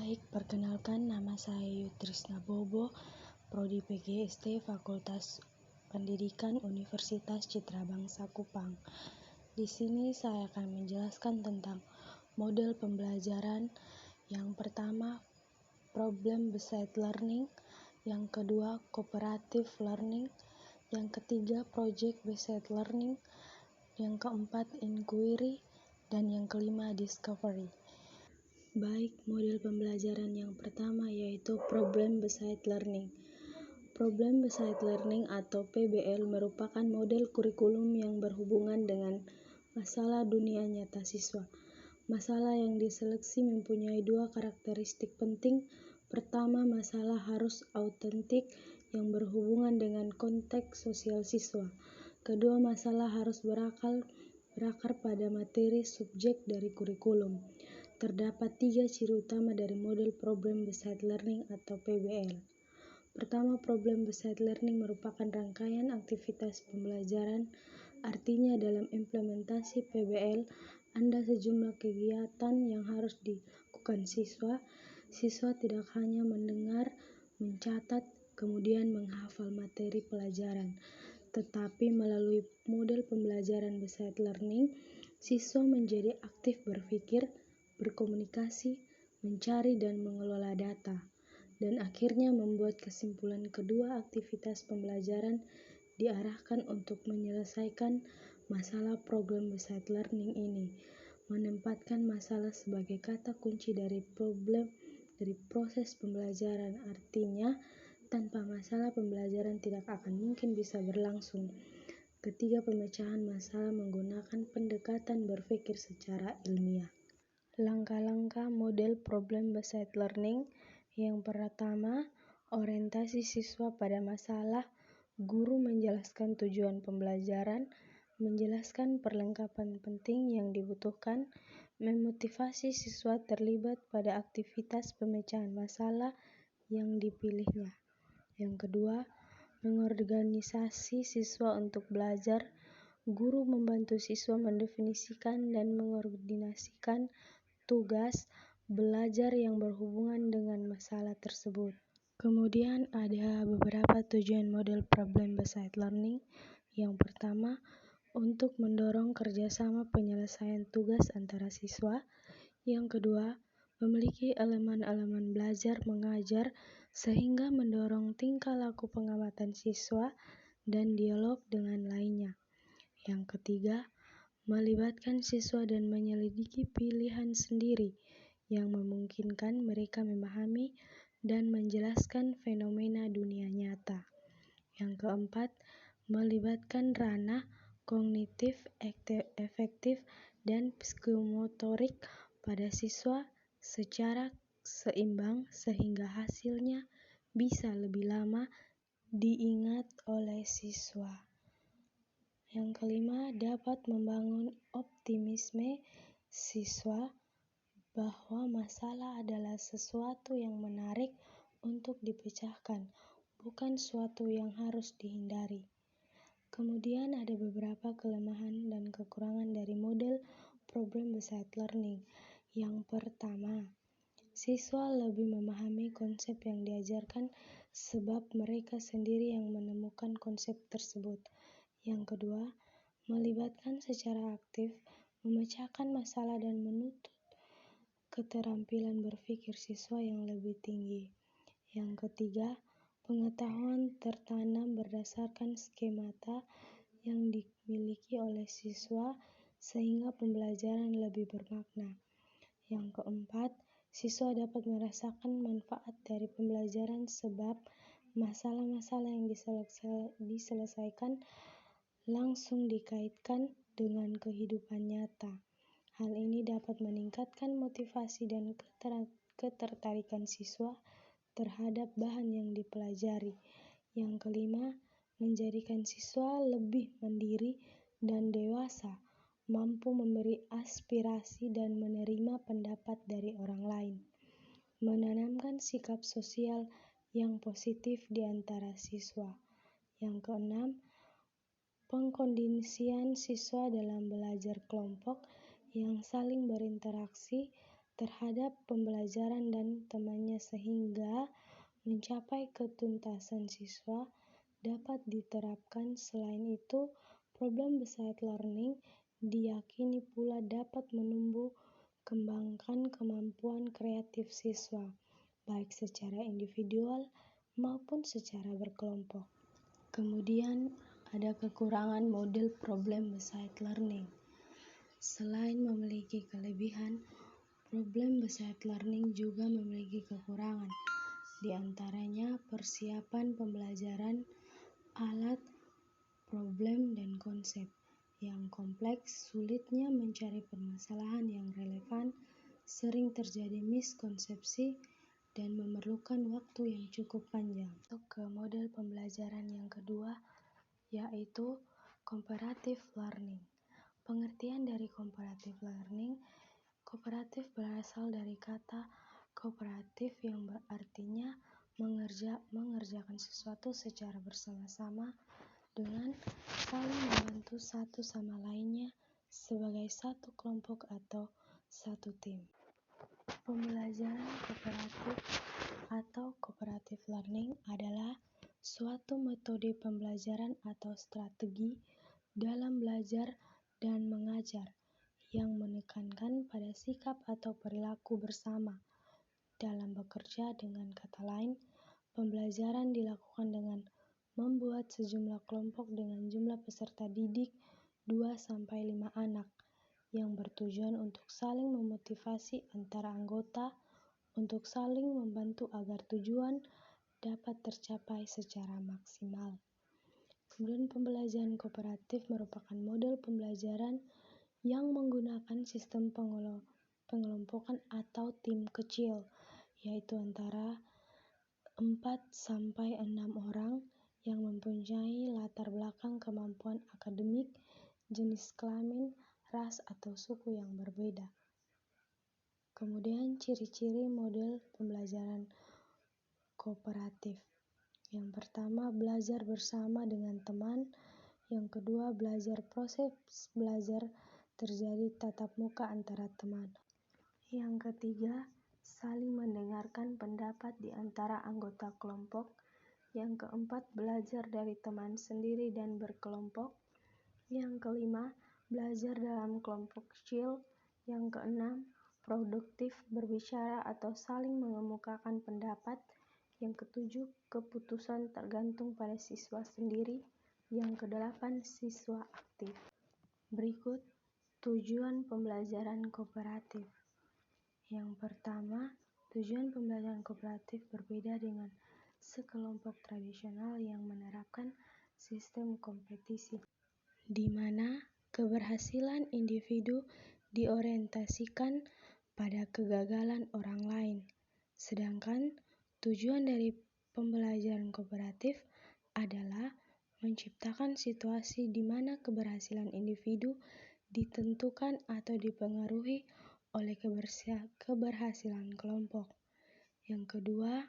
Baik, perkenalkan nama saya Yutrisna Bobo, Prodi PGST Fakultas Pendidikan Universitas Citra Bangsa Kupang. Di sini saya akan menjelaskan tentang model pembelajaran. Yang pertama, problem-based learning. Yang kedua, cooperative learning. Yang ketiga, project-based learning. Yang keempat, inquiry. Dan yang kelima, discovery. Baik, model pembelajaran yang pertama yaitu problem-based learning. Problem-based learning atau PBL merupakan model kurikulum yang berhubungan dengan masalah dunia nyata siswa. Masalah yang diseleksi mempunyai dua karakteristik penting. Pertama, masalah harus autentik yang berhubungan dengan konteks sosial siswa. Kedua, masalah harus berakar pada materi subjek dari kurikulum. Terdapat 3 ciri utama dari model problem-based learning atau PBL. Pertama, problem-based learning merupakan rangkaian aktivitas pembelajaran. Artinya dalam implementasi PBL, ada sejumlah kegiatan yang harus dilakukan siswa. Siswa tidak hanya mendengar, mencatat, kemudian menghafal materi pelajaran, tetapi melalui model pembelajaran based learning, siswa menjadi aktif berpikir, berkomunikasi, mencari dan mengelola data, dan akhirnya membuat kesimpulan. Kedua aktivitas pembelajaran diarahkan untuk menyelesaikan masalah problem-based learning ini, menempatkan masalah sebagai kata kunci dari proses pembelajaran. Artinya, tanpa masalah pembelajaran tidak akan mungkin bisa berlangsung. Ketiga, pemecahan masalah menggunakan pendekatan berpikir secara ilmiah. Langkah-langkah model problem-based learning. Yang pertama, orientasi siswa pada masalah. Guru menjelaskan tujuan pembelajaran, menjelaskan perlengkapan penting yang dibutuhkan, memotivasi siswa terlibat pada aktivitas pemecahan masalah yang dipilihnya. Yang kedua, mengorganisasi siswa untuk belajar. Guru membantu siswa mendefinisikan dan mengordinasikan tugas belajar yang berhubungan dengan masalah tersebut. Kemudian ada beberapa tujuan model problem-based learning. Yang pertama, untuk mendorong kerjasama penyelesaian tugas antara siswa. Yang kedua, memiliki elemen-elemen belajar mengajar sehingga mendorong tingkah laku pengamatan siswa dan dialog dengan lainnya. Yang ketiga, melibatkan siswa dan menyelidiki pilihan sendiri yang memungkinkan mereka memahami dan menjelaskan fenomena dunia nyata. Yang keempat, melibatkan ranah kognitif, afektif, dan psikomotorik pada siswa secara seimbang sehingga hasilnya bisa lebih lama diingat oleh siswa. Yang kelima, dapat membangun optimisme siswa bahwa masalah adalah sesuatu yang menarik untuk dipecahkan, bukan sesuatu yang harus dihindari. Kemudian ada beberapa kelemahan dan kekurangan dari model problem-based learning. Yang pertama, siswa lebih memahami konsep yang diajarkan sebab mereka sendiri yang menemukan konsep tersebut. Yang kedua, melibatkan secara aktif, memecahkan masalah dan menuntut keterampilan berpikir siswa yang lebih tinggi. Yang ketiga, pengetahuan tertanam berdasarkan skemata yang dimiliki oleh siswa sehingga pembelajaran lebih bermakna. Yang keempat, siswa dapat merasakan manfaat dari pembelajaran sebab masalah-masalah yang diselesaikan langsung dikaitkan dengan kehidupan nyata. Hal ini dapat meningkatkan motivasi dan ketertarikan siswa terhadap bahan yang dipelajari. Yang kelima, menjadikan siswa lebih mandiri dan dewasa, mampu memberi aspirasi dan menerima pendapat dari orang lain. Menanamkan sikap sosial yang positif di antara siswa. Yang keenam, pengkondisian siswa dalam belajar kelompok yang saling berinteraksi terhadap pembelajaran dan temannya sehingga mencapai ketuntasan siswa dapat diterapkan. Selain itu, problem-based learning diyakini pula dapat menumbuh kembangkan kemampuan kreatif siswa, baik secara individual maupun secara berkelompok. Kemudian, ada kekurangan model problem-based learning. Selain memiliki kelebihan, problem-based learning juga memiliki kekurangan. Di antaranya persiapan pembelajaran, alat, problem, dan konsep yang kompleks, sulitnya mencari permasalahan yang relevan, sering terjadi miskonsepsi, dan memerlukan waktu yang cukup panjang. Ke model pembelajaran yang kedua, yaitu comparative learning. Pengertian dari comparative learning: kooperatif berasal dari kata kooperatif yang berartinya mengerjakan sesuatu secara bersama-sama dengan saling membantu satu sama lainnya sebagai satu kelompok atau satu tim. Pembelajaran kooperatif atau cooperative learning adalah suatu metode pembelajaran atau strategi dalam belajar dan mengajar yang menekankan pada sikap atau perilaku bersama dalam bekerja. Dengan kata lain, pembelajaran dilakukan dengan membuat sejumlah kelompok dengan jumlah peserta didik 2-5 anak yang bertujuan untuk saling memotivasi antara anggota untuk saling membantu agar tujuan dapat tercapai secara maksimal. Kemudian pembelajaran kooperatif merupakan model pembelajaran yang menggunakan sistem pengelompokan atau tim kecil, yaitu antara 4-6 orang yang mempunyai latar belakang kemampuan akademik, jenis kelamin, ras, atau suku yang berbeda. Kemudian ciri-ciri model pembelajaran kooperatif. Yang pertama, belajar bersama dengan teman. Yang kedua, proses belajar terjadi tatap muka antara teman. Yang ketiga, saling mendengarkan pendapat di antara anggota kelompok. Yang keempat, belajar dari teman sendiri dan berkelompok. Yang kelima, belajar dalam kelompok kecil. Yang keenam, produktif berbicara atau saling mengemukakan pendapat. Yang ketujuh, keputusan tergantung pada siswa sendiri. Yang kedelapan, siswa aktif. Berikut tujuan pembelajaran kooperatif. Yang pertama, tujuan pembelajaran kooperatif berbeda dengan sekelompok tradisional yang menerapkan sistem kompetisi, di mana keberhasilan individu diorientasikan pada kegagalan orang lain. Sedangkan tujuan dari pembelajaran kooperatif adalah menciptakan situasi di mana keberhasilan individu ditentukan atau dipengaruhi oleh keberhasilan kelompok. Yang kedua,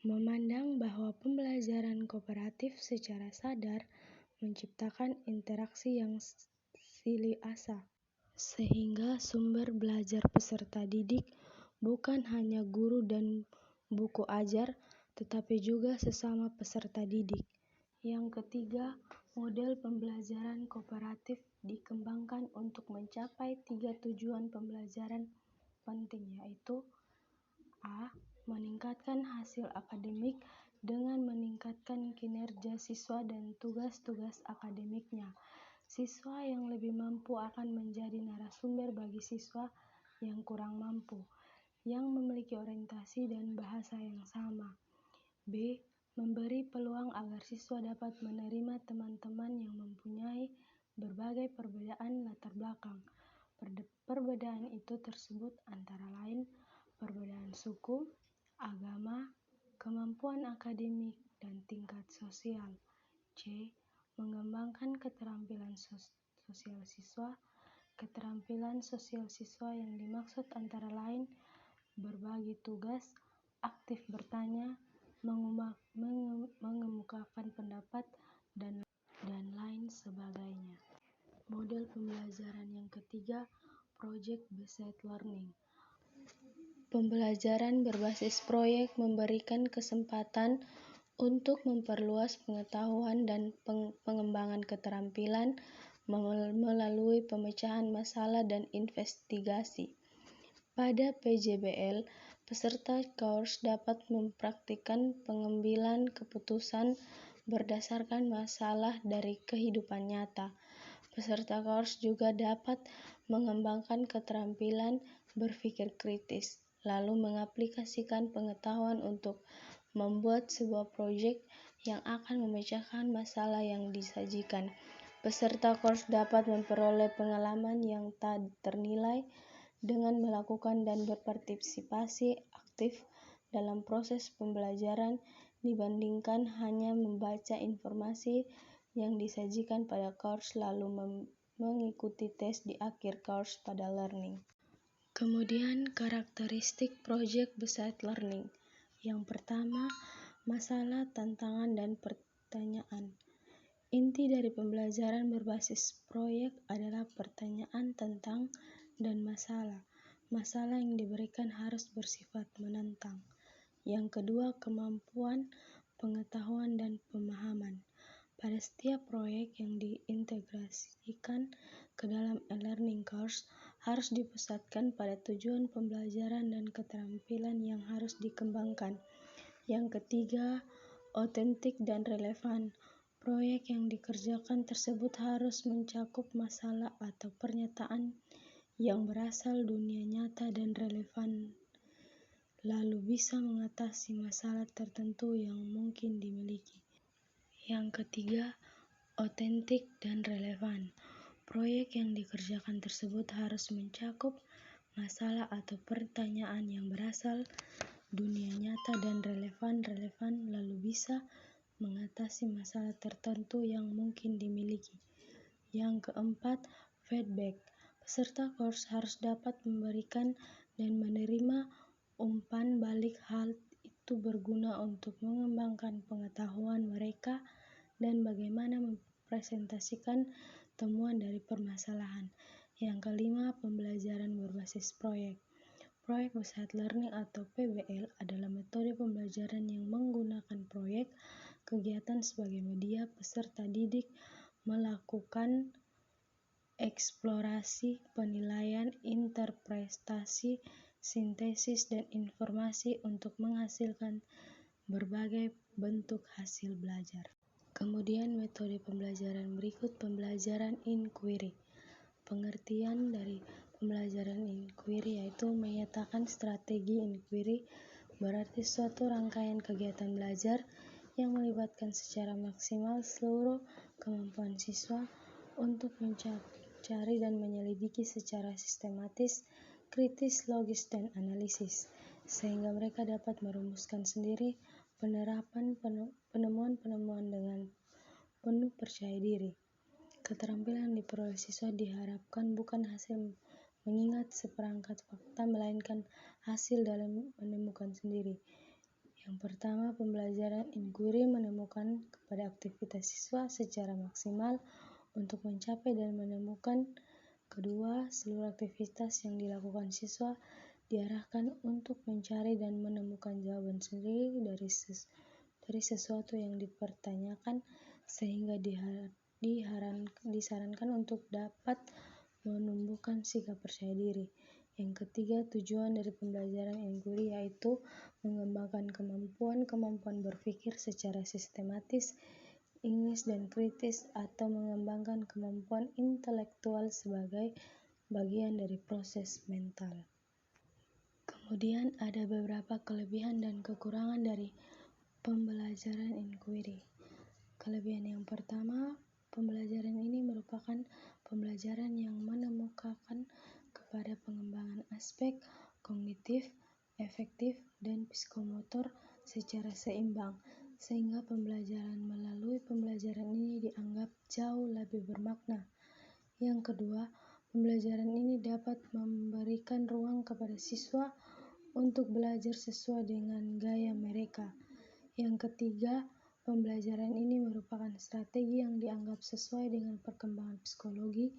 memandang bahwa pembelajaran kooperatif secara sadar menciptakan interaksi yang silih asa, sehingga sumber belajar peserta didik bukan hanya guru dan buku ajar, tetapi juga sesama peserta didik. Yang ketiga, model pembelajaran kooperatif dikembangkan untuk mencapai 3 tujuan pembelajaran penting, yaitu A. Meningkatkan hasil akademik dengan meningkatkan kinerja siswa dan tugas-tugas akademiknya. Siswa yang lebih mampu akan menjadi narasumber bagi siswa yang kurang mampu, yang memiliki orientasi dan bahasa yang sama. B. Memberi peluang agar siswa dapat menerima teman-teman yang mempunyai berbagai perbedaan latar belakang. Perbedaan itu tersebut antara lain perbedaan suku, agama, kemampuan akademik, dan tingkat sosial. C. Mengembangkan keterampilan sosial siswa. Keterampilan sosial siswa yang dimaksud antara lain berbagi tugas, aktif bertanya, mengemukakan pendapat, dan lain sebagainya. Model pembelajaran yang ketiga, Project-based learning. Pembelajaran berbasis proyek memberikan kesempatan untuk memperluas pengetahuan dan pengembangan keterampilan melalui pemecahan masalah dan investigasi. Pada PJBL, peserta course dapat mempraktikkan pengambilan keputusan berdasarkan masalah dari kehidupan nyata. Peserta course juga dapat mengembangkan keterampilan berpikir kritis, lalu mengaplikasikan pengetahuan untuk membuat sebuah proyek yang akan memecahkan masalah yang disajikan. Peserta course dapat memperoleh pengalaman yang tak ternilai dengan melakukan dan berpartisipasi aktif dalam proses pembelajaran dibandingkan hanya membaca informasi yang disajikan pada course lalu mengikuti tes di akhir course pada learning. Kemudian karakteristik project-based learning. Yang pertama, masalah, tantangan, dan pertanyaan. Inti dari pembelajaran berbasis proyek adalah pertanyaan tentang dan masalah. Masalah yang diberikan harus bersifat menantang. Yang kedua, kemampuan, pengetahuan, dan pemahaman. Pada setiap proyek yang diintegrasikan ke dalam e-learning course, harus dipusatkan pada tujuan pembelajaran dan keterampilan yang harus dikembangkan. Yang ketiga, otentik dan relevan. Proyek yang dikerjakan tersebut harus mencakup masalah atau pernyataan yang berasal dunia nyata dan relevan, lalu bisa mengatasi masalah tertentu yang mungkin dimiliki. Yang ketiga, otentik dan relevan. Proyek yang dikerjakan tersebut harus mencakup masalah atau pertanyaan yang berasal dunia nyata dan relevan, lalu bisa mengatasi masalah tertentu yang mungkin dimiliki. Yang keempat, feedback. Peserta course harus dapat memberikan dan menerima umpan balik. Hal itu berguna untuk mengembangkan pengetahuan mereka dan bagaimana mempresentasikan temuan dari permasalahan. Yang kelima, pembelajaran berbasis proyek. Project-based learning atau PBL adalah metode pembelajaran yang menggunakan proyek kegiatan sebagai media. Peserta didik melakukan eksplorasi, penilaian, interpretasi, sintesis, dan informasi untuk menghasilkan berbagai bentuk hasil belajar. Kemudian metode pembelajaran berikut, pembelajaran inquiry. Pengertian dari pembelajaran inquiry yaitu menyatakan strategi inquiry, berarti suatu rangkaian kegiatan belajar yang melibatkan secara maksimal seluruh kemampuan siswa untuk mencari dan menyelidiki secara sistematis, kritis, logis, dan analisis, sehingga mereka dapat merumuskan sendiri penemuan-penemuan dengan penuh percaya diri. Keterampilan yang diperoleh siswa diharapkan bukan hasil mengingat seperangkat fakta, melainkan hasil dalam menemukan sendiri. Yang pertama, pembelajaran inquiry menemukan kepada aktivitas siswa secara maksimal untuk mencapai dan menemukan. Kedua, seluruh aktivitas yang dilakukan siswa diarahkan untuk mencari dan menemukan jawaban sendiri dari sesuatu yang dipertanyakan, sehingga disarankan untuk dapat menumbuhkan sikap percaya diri. Yang ketiga, tujuan dari pembelajaran inquiry yaitu mengembangkan kemampuan berpikir secara sistematis, ilmiah dan kritis, atau mengembangkan kemampuan intelektual sebagai bagian dari proses mental. Kemudian ada beberapa kelebihan dan kekurangan dari pembelajaran inquiry. Kelebihan yang pertama, pembelajaran ini merupakan pembelajaran yang menemukan kepada pengembangan aspek kognitif, afektif, dan psikomotor secara seimbang, sehingga pembelajaran melalui pembelajaran ini dianggap jauh lebih bermakna. Yang kedua, pembelajaran ini dapat memberikan ruang kepada siswa untuk belajar sesuai dengan gaya mereka. Yang ketiga, pembelajaran ini merupakan strategi yang dianggap sesuai dengan perkembangan psikologi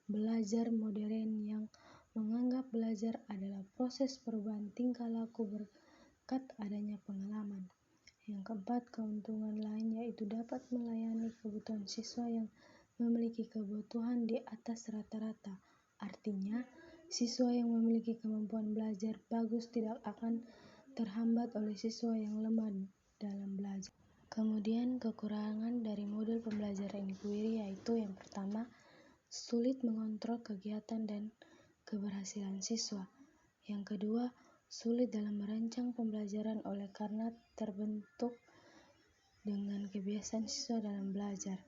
belajar modern yang menganggap belajar adalah proses perubahan tingkah laku berkat adanya pengalaman. Yang keempat, keuntungan lain yaitu dapat melayani kebutuhan siswa yang memiliki kebutuhan di atas rata-rata. Artinya, siswa yang memiliki kemampuan belajar bagus tidak akan terhambat oleh siswa yang lemah dalam belajar. Kemudian, kekurangan dari model pembelajaran inquiry yaitu yang pertama, sulit mengontrol kegiatan dan keberhasilan siswa. Yang kedua, sulit dalam merancang pembelajaran oleh karena terbentuk dengan kebiasaan siswa dalam belajar.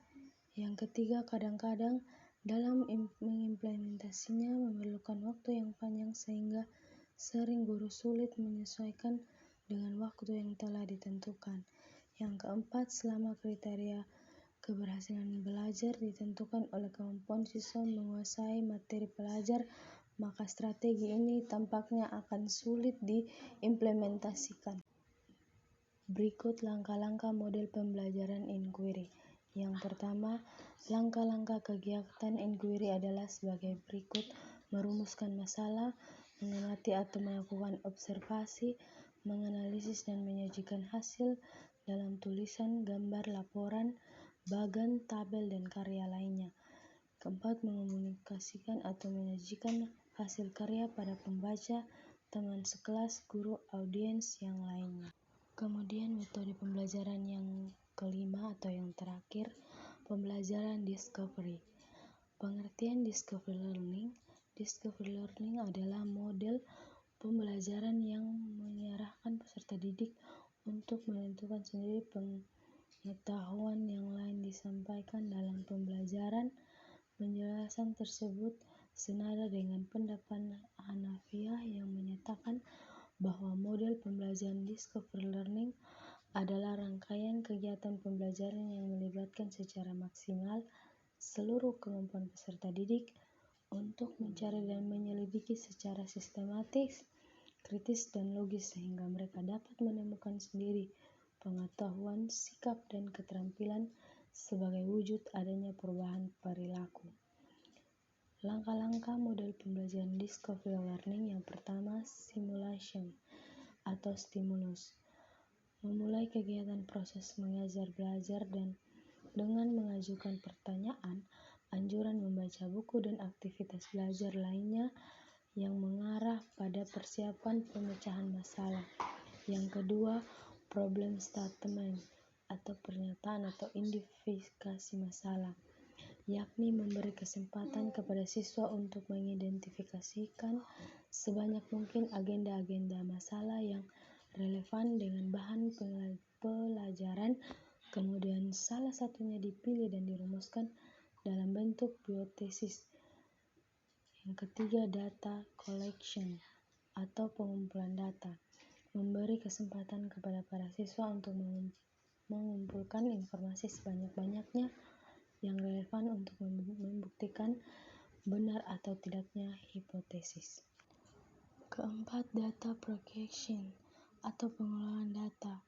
Yang ketiga, kadang-kadang dalam mengimplementasinya memerlukan waktu yang panjang sehingga sering guru sulit menyesuaikan dengan waktu yang telah ditentukan. Yang keempat, selama kriteria keberhasilan belajar ditentukan oleh kemampuan siswa menguasai materi belajar, maka strategi ini tampaknya akan sulit diimplementasikan. Berikut langkah-langkah model pembelajaran inquiry. Yang pertama, langkah-langkah kegiatan inquiry adalah sebagai berikut: merumuskan masalah, mengamati atau melakukan observasi, menganalisis dan menyajikan hasil dalam tulisan, gambar, laporan, bagan, tabel, dan karya lainnya. Keempat, mengomunikasikan atau menyajikan hasil karya pada pembaca, teman sekelas, guru, audiens yang lainnya. Kemudian metode pembelajaran yang kelima atau yang terakhir, pembelajaran discovery. Pengertian discovery learning. Discovery learning adalah model pembelajaran yang mengarahkan peserta didik untuk menentukan sendiri pengetahuan yang lain disampaikan dalam pembelajaran. Penjelasan tersebut senada dengan pendapat Hanafiah yang menyatakan bahwa model pembelajaran discovery learning adalah rangkaian kegiatan pembelajaran yang melibatkan secara maksimal seluruh kemampuan peserta didik untuk mencari dan menyelidiki secara sistematis, kritis, dan logis sehingga mereka dapat menemukan sendiri pengetahuan, sikap, dan keterampilan sebagai wujud adanya perubahan perilaku. Langkah-langkah model pembelajaran discovery learning. Yang pertama, simulation atau stimulus. Memulai kegiatan proses mengajar belajar dan dengan mengajukan pertanyaan, anjuran membaca buku dan aktivitas belajar lainnya yang mengarah pada persiapan pemecahan masalah. Yang kedua, problem statement atau pernyataan atau identifikasi masalah, yakni memberi kesempatan kepada siswa untuk mengidentifikasikan sebanyak mungkin agenda-agenda masalah yang relevan dengan bahan pelajaran, kemudian salah satunya dipilih dan dirumuskan dalam bentuk biotesis. Yang ketiga, data collection atau pengumpulan data. Memberi kesempatan kepada para siswa untuk mengumpulkan informasi sebanyak-banyaknya yang relevan untuk membuktikan benar atau tidaknya hipotesis. Keempat, data projection atau pengelolaan data.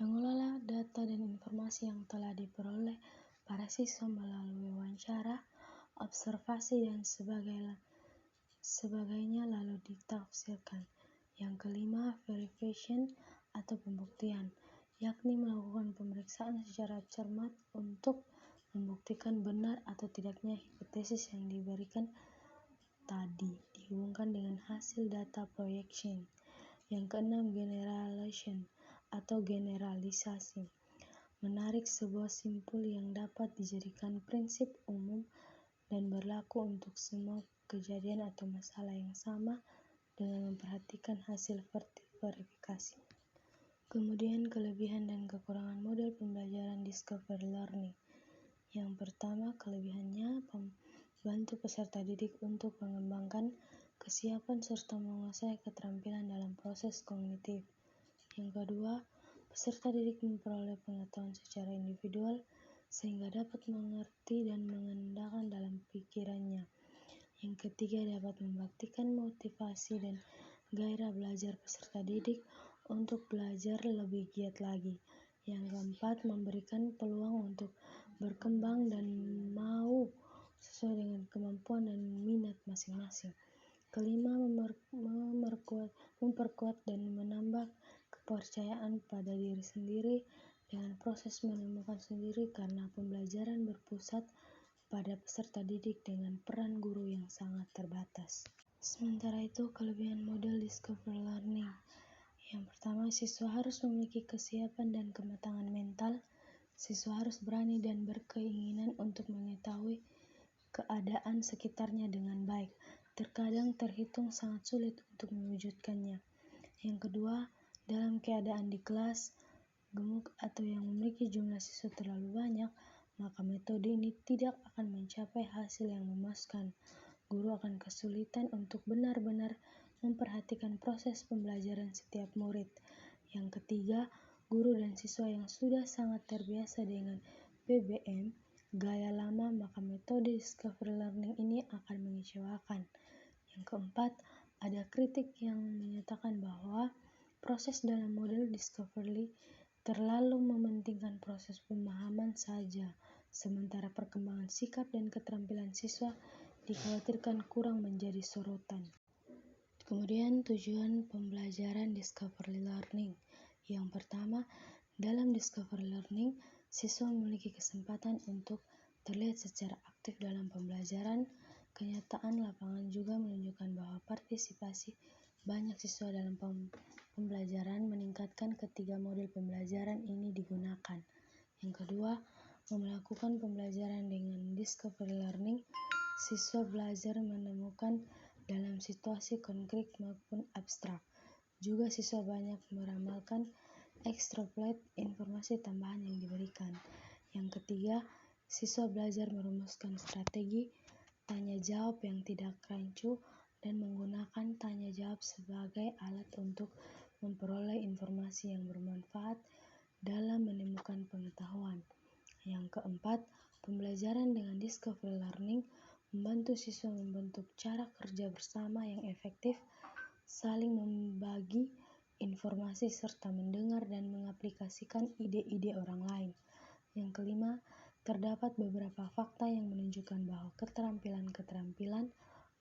Mengelola data dan informasi yang telah diperoleh para siswa melalui wawancara, observasi, dan sebagainya lalu ditafsirkan. Yang kelima, verification atau pembuktian, yakni melakukan pemeriksaan secara cermat untuk membuktikan benar atau tidaknya hipotesis yang diberikan tadi dihubungkan dengan hasil data projection. Yang keenam, generalization atau generalisasi. Menarik sebuah simpul yang dapat dijadikan prinsip umum dan berlaku untuk semua kejadian atau masalah yang sama dengan memperhatikan hasil verifikasi. Kemudian kelebihan dan kekurangan model pembelajaran discovery learning. Yang pertama, kelebihannya membantu peserta didik untuk mengembangkan kesiapan serta menguasai keterampilan dalam proses kognitif. Yang kedua, peserta didik memperoleh pengetahuan secara individual sehingga dapat mengerti dan mengendalikan dalam pikirannya. Yang ketiga, dapat membuktikan motivasi dan gairah belajar peserta didik untuk belajar lebih giat lagi. Yang keempat, memberikan peluang untuk berkembang dan mau sesuai dengan kemampuan dan minat masing-masing. Kelima, memperkuat dan menambah kepercayaan pada diri sendiri dengan proses menemukan sendiri karena pembelajaran berpusat pada peserta didik dengan peran guru yang sangat terbatas. Sementara itu, kelebihan model Discovery Learning. Yang pertama, siswa harus memiliki kesiapan dan kematangan mental. Siswa harus berani dan berkeinginan untuk mengetahui keadaan sekitarnya dengan baik. Terkadang terhitung sangat sulit untuk mewujudkannya. Yang kedua, dalam keadaan di kelas gemuk atau yang memiliki jumlah siswa terlalu banyak, maka metode ini tidak akan mencapai hasil yang memuaskan. Guru akan kesulitan untuk benar-benar memperhatikan proses pembelajaran setiap murid. Yang ketiga, guru dan siswa yang sudah sangat terbiasa dengan PBM gaya lama, maka metode Discovery Learning ini akan mengecewakan. Yang keempat, ada kritik yang menyatakan bahwa proses dalam model Discovery terlalu mementingkan proses pemahaman saja, sementara perkembangan sikap dan keterampilan siswa dikhawatirkan kurang menjadi sorotan. Kemudian tujuan pembelajaran Discovery Learning. Yang pertama, dalam Discovery Learning, siswa memiliki kesempatan untuk terlihat secara aktif dalam pembelajaran. Kenyataan lapangan juga menunjukkan bahwa partisipasi banyak siswa dalam pembelajaran meningkatkan ketiga model pembelajaran ini digunakan. Yang kedua, melakukan pembelajaran dengan Discovery Learning, siswa belajar menemukan dalam situasi konkret maupun abstrak. Juga siswa banyak meramalkan extrapolate informasi tambahan yang diberikan. Yang ketiga, siswa belajar merumuskan strategi tanya jawab yang tidak rancu dan menggunakan tanya jawab sebagai alat untuk memperoleh informasi yang bermanfaat dalam menemukan pengetahuan. Yang keempat, pembelajaran dengan Discovery Learning membantu siswa membentuk cara kerja bersama yang efektif, saling membagi informasi serta mendengar dan mengaplikasikan ide-ide orang lain. Yang kelima, terdapat beberapa fakta yang menunjukkan bahwa keterampilan-keterampilan,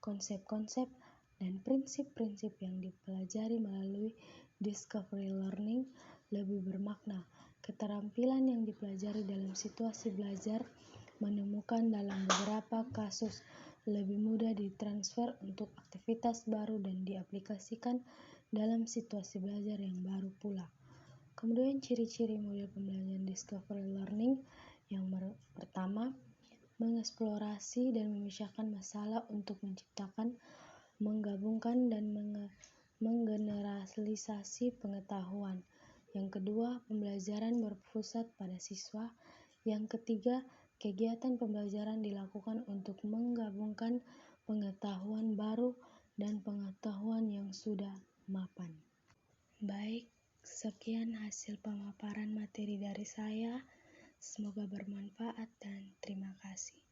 konsep-konsep, dan prinsip-prinsip yang dipelajari melalui Discovery Learning lebih bermakna. Keterampilan yang dipelajari dalam situasi belajar menemukan dalam beberapa kasus lebih mudah ditransfer untuk aktivitas baru dan diaplikasikan dalam situasi belajar yang baru pula. Kemudian ciri-ciri model pembelajaran Discovery Learning. Yang pertama, mengeksplorasi dan memisahkan masalah untuk menciptakan, menggabungkan, dan menggeneralisasi pengetahuan. Yang kedua, pembelajaran berpusat pada siswa. Yang ketiga, kegiatan pembelajaran dilakukan untuk menggabungkan pengetahuan baru dan pengetahuan yang sudah mapan. Baik, sekian hasil pemaparan materi dari saya. Semoga bermanfaat dan terima kasih.